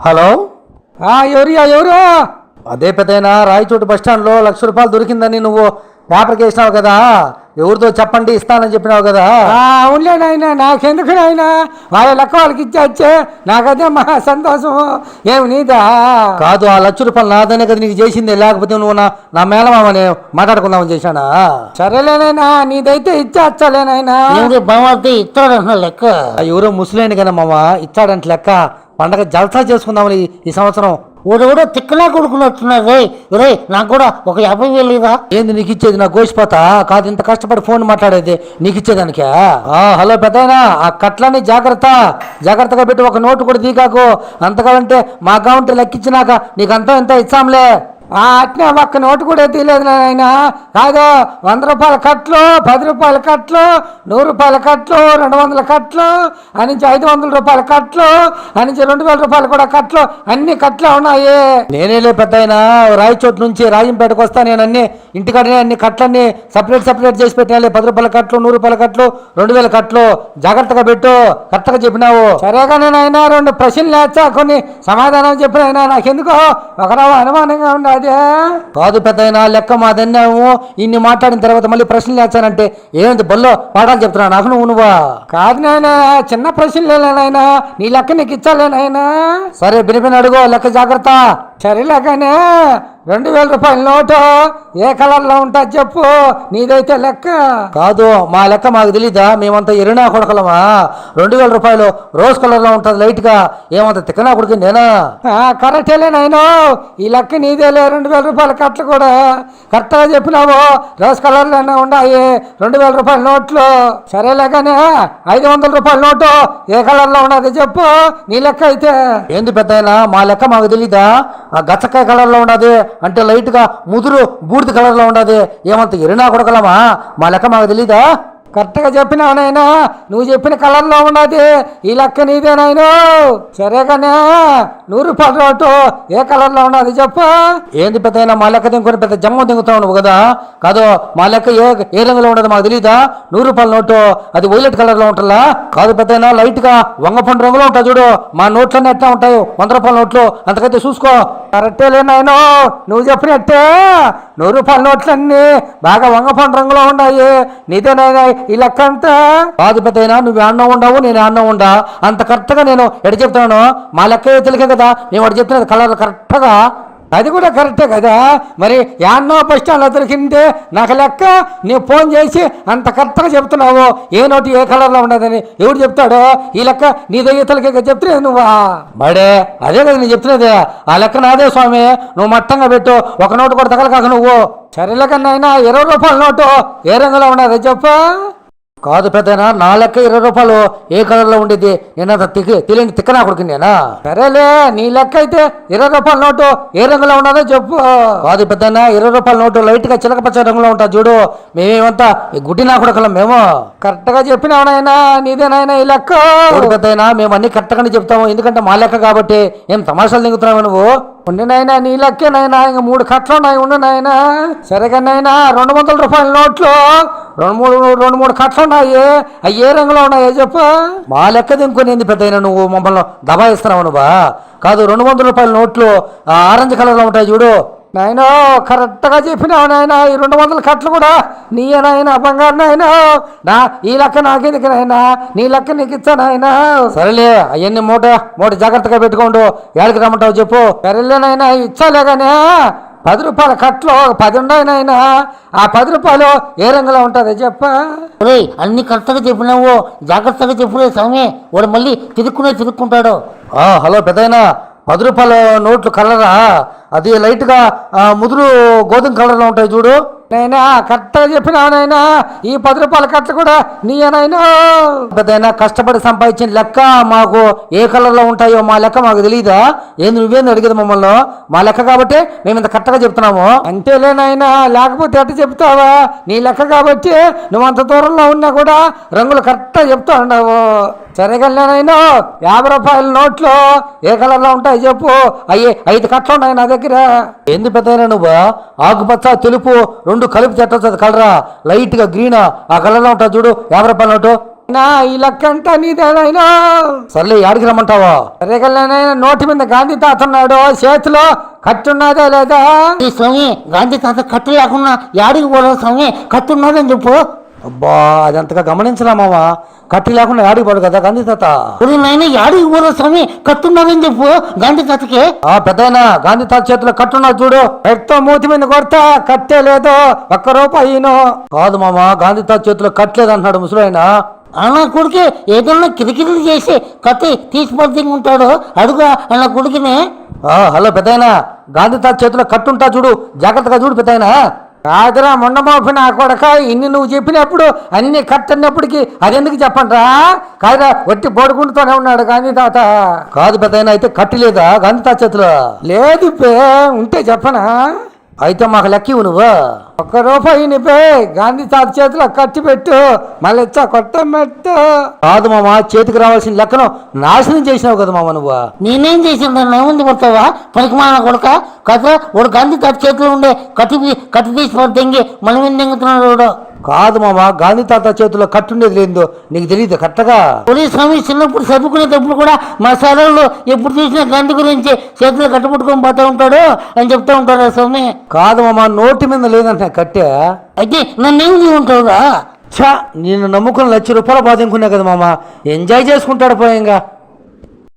Hello. ఎవరు? అదే పెద్దయినా రాయచోటు బస్టాండ్లో ₹1,00,000 దొరికిందని నువ్వు పేపర్కి వేసినావు కదా, ఎవరితో చెప్పండి ఇస్తానని చెప్పినావు కదా. అవునులే నాయన, నాకెందుకు నాయన, వాళ్ళ లెక్క వాళ్ళకి ఇచ్చే నాకదే మహా సంతోషం. ఏమి నీదా? కాదు, ఆ ₹1,00,000 నాదనే కదా నీకు చేసింది, లేకపోతే నువ్వు నా మేళమామని మాట్లాడుకుందామని చేశానా? సరేలేనైనా, నీదైతే ఇచ్చేచ్చలేనైనా. బామర్ది ఇస్తాడంటున్నా లెక్క. ఎవరో ముసలేని కదా మామ, ఇచ్చాడంటే లెక్క. పండగ జల్సా చేసుకుందామని ఈ సంవత్సరం. కూడా తిక్కలా కొడుకున్నట్టున్నారు. రే నాకు కూడా ఒక 50,000 ఇదా. ఏంది నీకు ఇచ్చేది? నా గోసిపోతా కాదు, ఇంత కష్టపడి ఫోన్ మాట్లాడేది నీకు ఇచ్చేదానికే. హలో పెద్దయినా, ఆ కట్లని జాగ్రత్తగా పెట్టి ఒక నోటు కూడా దిగాకు. అంతకాలంటే మా అకౌంట్ లెక్కించినాక నీకు అంతా ఇంత ఇచ్చాంలే. అట్నే ఒక్క నోటు కూడా తీయలేదు నాయన. కాదు, ₹100 కట్లు, ₹10 కట్లు, ₹100 కట్లు, ₹200 కట్లు, అనించి ₹500 కట్లు, అనించి ₹2,000 కూడా కట్లు, అన్ని కట్లే ఉన్నాయి. నేనేలే పెద్దయినా, రాయచోటు నుంచి రాజంపేటకు వస్తా. నేను అన్ని ఇంటికాడనే అన్ని కట్లన్నీ సపరేట్ చేసి పెట్టినా. ₹10 కట్లు, ₹100 కట్లు, ₹2,000 కట్లు. జాగ్రత్తగా పెట్టు, కరెక్ట్గా చెప్పినావు. సరేగానే నాయన, 2 ప్రశ్నలు వేచ్చా, కొన్ని సమాధానం చెప్పినాయినా. నాకెందుకో ఒకరావు అనుమానంగా ఉండాలి. కాదు పెద్దయినా, లెక్క మాదన్నాము. ఇన్ని మాట్లాడిన తర్వాత మళ్ళీ ప్రశ్నలు వేస్తానంటే ఏంటి బల్లో పాఠాలు చెప్తున్నా నాకు నువ్వా? కాదు నాయన, చిన్న ప్రశ్నలేనాయనా, నీ లెక్క నీకు ఇచ్చాలేనాయనా. సరే బినిపిని అడుగు, లెక్క జాగ్రత్త. సరేలేగానే, ₹2,000 నోటు ఏ కలర్లో ఉంటా చెప్పు, నీదైతే లెక్క. కాదు, మా లెక్క మాకు తెలీదా? మేమంతా ఎరునా కొడకలమా? ₹2,000 రోజ్ కలర్లో ఉంటుంది లైట్ గా. ఏమంత తిక్కనా కొడుకు నేనా? కరెక్టేలే నాయన, ఈ లెక్క నీదేలే. ₹2,000 కట్లు కూడా కరెక్ట్గా చెప్పినావు. రోజ్ కలర్లోనే ఉన్నాయి ₹2,000 నోట్లు. సరేలేగానే, ₹500 నోటు ఏ కలర్లో ఉన్నది చెప్పు, నీ లెక్క అయితే. ఏంది పెద్దయినా, మా లెక్క మాకు తెలీదా? ఆ గచ్చకాయ కలర్లో ఉన్నది అంటే లైట్ గా ముదురు బూడిద కలర్లో ఉన్నది. ఏమంత ఎరునా కొడకలమా? మా లెక్క మాకు తెలీదా? కరెక్ట్గా చెప్పినావు నాయన, నువ్వు చెప్పిన కలర్లో ఉన్నది ఈ లెక్క నీదే నాయన. సరేగానే, ₹100 నోటు ఏ కలర్లో ఉన్నది చెప్పు. ఏంది పెద్దయినా, మా లెక్క దింకొని పెద్ద జమ్మ దింగుతావు నువ్వు కదా. కాదు, మా లెక్క ఏ రంగులో ఉండదు మాకు తెలీదా? ₹100 నోటు అది వైలెట్ కలర్లో ఉంటుందా? కాదు పెద్దయినా, లైట్ గా వంగపండు రంగులో ఉంటాయి చూడు. మా నోట్లన్నీ ఎట్లా ఉంటాయి? ₹100 నోట్లు. అంతకైతే చూసుకో. కరెక్టేలే నాయన, నువ్వు చెప్పినట్టే ₹100 నోట్లన్నీ బాగా వంగపండు రంగులో ఉన్నాయి. నీదేనాయన ఈ లెక్క అంతా. కాదు పెద్దయినా, నువ్వు అన్నం ఉండవు, నేను అన్నం ఉండా. అంత కరెక్ట్గా నేను ఎడ చెప్తాను? మా లెక్క తెలియదు కదా, మేము వాడు చెప్పినది కలర్ కరెక్ట్గా. అది కూడా కరెక్టే కదా. మరి యాన్నో బస్ స్టాండ్లో దొరికిందే నాకు లెక్క, నీవు ఫోన్ చేసి అంత కరెక్ట్గా చెప్తున్నావు ఏ నోటు ఏ కలర్లో ఉండదని. ఎవడు చెప్తాడో ఈ లెక్క? నీ దగ్గర చెప్తున్నావు నువ్వా? మడే అదే కదా నేను చెప్తున్నది. ఆ లెక్క నాదే స్వామి, నువ్వు మట్టంగా పెట్టు. ఒక నోటు కూడా తగలకాక నువ్వు. సరేలే కన్నా, ₹20 నోటు ఏ రంగులో ఉన్నది చెప్పు. కాదు పెద్దయినా, నా లెక్క ₹20 ఏ కలర్లో ఉండేది? నేనంత తెలియని తిక్కనా కొడుకు నేనా? సరేలే, నీ లెక్క అయితే ₹20 నోటు ఏ రంగులో ఉన్నదో చెప్పు. కాదు పెద్దయినా, ₹20 నోటు లైట్ గా చిలకపచ్చ రంగులో ఉంటా చూడు. మేమేమంతా గుడ్డి నా కొడకలం మేము. కరెక్ట్గా చెప్పినావు నాయనా, నీదేనాయన ఈ లెక్క. పెద్దయినా, మేము అన్ని కరెక్ట్గానే చెప్తాము, ఎందుకంటే మా లెక్క కాబట్టి. ఏం తమాషాలు దిగుతున్నావు నువ్వు? ఉండి నాయన, నీ లెక్కే నాయన, ఇంక 3 కట్లు ఉన్నాయి. ఉండు నాయన. సరేగా నాయన, ₹200 నోట్లు 2-3 కట్లు ఉన్నాయి. అవి ఏ రంగులో ఉన్నాయో చెప్పు. మా లెక్క దింకొని ఏంది పెద్దయినా నువ్వు మమ్మల్ని దబాయిస్తున్నావు నువ్వా? కాదు, ₹200 నోట్లు ఆరెంజ్ కలర్లో ఉంటాయి చూడు. నాయన కరెక్ట్గా చెప్పినావు నాయన, ఈ 200 కట్లు కూడా నీయే నాయన, బంగారు నాయన. ఈ లెక్క నాకెందుకు నాయన, నీ లెక్క నీకు ఇచ్చా నాయన. సరేలే, అవన్నీ మూట జాగ్రత్తగా పెట్టుకోండు. ఏడికి రమ్మంటావు చెప్పు. సరేలే నాయన, ఇచ్చాలే కానీ ₹10 కట్లు 10 ఉన్నాయి నాయన. ఆ ₹10 ఏ రంగులో ఉంటుంది చెప్ప. అన్ని కరెక్ట్గా చెప్పినావు, జాగ్రత్తగా చెప్పులే స్వామి, వాడు మళ్ళీ తిరుక్కుంటాడు. హలో పెద్దయినా, ₹10 నోట్లు కలరా? అది లైట్ గా ముదురు గోధుమ కలర్లో ఉంటాయి చూడు. నైనా కరెక్ట్గా చెప్పినావు నాయనా, ఈ ₹10 కట్లు కూడా నీయనైనా. పెద్దయినా, కష్టపడి సంపాదించిన లెక్క మాకు ఏ కలర్లో ఉంటాయో మా లెక్క మాకు తెలియదా? ఏంది నువ్వేంది అడిగేది మమ్మల్ని? మా లెక్క కాబట్టి మేము ఇంత కరెక్ట్గా చెప్తున్నాము. అంతేలే నాయనా, లేకపోతే ఎట్ట చెప్తావా? నీ లెక్క కాబట్టి నువ్వు అంత దూరంలో ఉన్నా కూడా రంగులు కరెక్ట్గా చెప్తా ఉన్నావు. సరేగలనైనా ₹50 నోట్లు ఏ కలర్లో ఉంటాయి చెప్పు. 5 కట్లు ఉన్నాయి నా దగ్గర. ఏంది పెద్దయినా నువ్వు? ఆకుపచ్చ తెలుపు 2 కలిపి చెట్టొచ్చు కలరా, లైట్ గా గ్రీన్ ఆ కలర్లో ఉంటా చూడు ₹50 నోటు. నా ఈ లెక్క అంతా నీదేనాయనా. సర్లే యాడికి రమ్మంటావా? సరేగలనైనా నోటి మీద గాంధీ తాత ఉన్నాడు, చేతిలో కట్టున్నదా లేదా? ఈ స్వామి గాంధీ తాత కట్టు లేకుండా యాడికి పోలేదు స్వామి, కట్టు ఉన్నదని చెప్పు. అబ్బా అది అంతగా గమనించలా మావా, కట్టి లేకుండా యాడికి పడు కదా గాంధీ తాత. ఒరే నాయన యాడికి పోలేదు స్వామి, కట్టున్నదని చెప్పు గాంధీ తాతకి. ఆ పెద్దయినా గాంధీ తాత చేతిలో కట్టున్నా చూడు. ఎట్టో మూతి మీద కొడతా, కట్టే లేదు, ₹1 కాదు మామ, గాంధీ తాత చేతిలో కట్టలేదు అంటున్నాడు ముసలాయన. అన్న కొడుకు ఏదన్నా కిరికిరి చేసి కత్తి తీసి ఉంటాడు, అడుగు అన్న కొడుకుని. హలో పెద్దయినా, గాంధీ తాత చేతిలో కట్టుంటా చూడు, జాగ్రత్తగా చూడు పెద్దయినా. కాదురా ముండమోపి నా కొడక, ఇన్ని నువ్వు చెప్పినప్పుడు అన్ని కట్టన్నప్పటికీ అదెందుకు చెప్పండ్రా? కాదురా ఒట్టి బోడుకుంటూనే ఉన్నాడు గాంధీ తాత. కాదు పెద్దయినా, అయితే కట్టి లేదా గాంధీ తాత చేతిలో? లేదు పే, ఉంటే చెప్పనా? అయితే మాకు లెక్క ఇవ్వు నువ్వు. ₹1 పే, గాంధీ తాత చేతిలో కట్టి పెట్టు, మళ్ళీ ఇచ్చా కొట్టమెట్టు. కాదు మామ, చేతికి రావాల్సిన లెక్కను నాశనం చేసినావు కదా మామ నువ్వు. నేనేం చేసిండు నా ముందు పడతావా పనికిమాల కొడుక? కదా వాడు గాంధీ తాత చేతిలో ఉండే కట్టి తీసి పడితే మనం ఏం దెంగుతున్నాడు వాడు. కాదు మామ, గాంధీ తాత చేతిలో కట్టుండేది లేదు, నీకు తెలియదు కరెక్ట్గా. పోలీస్ స్వామి చిన్నప్పుడు చదువుకునేటప్పుడు కూడా మా సార్లు ఎప్పుడు చూసినా గాంధీ గురించి చేతిలో కట్టుబట్టుకొని పోతూ ఉంటాడు అని చెప్తా ఉంటాడు స్వామి. కాదు మామ, నోటి మీద లేదంటే కట్టే. అయితే నన్నేం ఉంటావురా? ఛా, నేను నమ్ముకుని ₹1,00,000 బాధింకున్నా కదా మామ, ఎంజాయ్ చేసుకుంటాడు పోయింగా.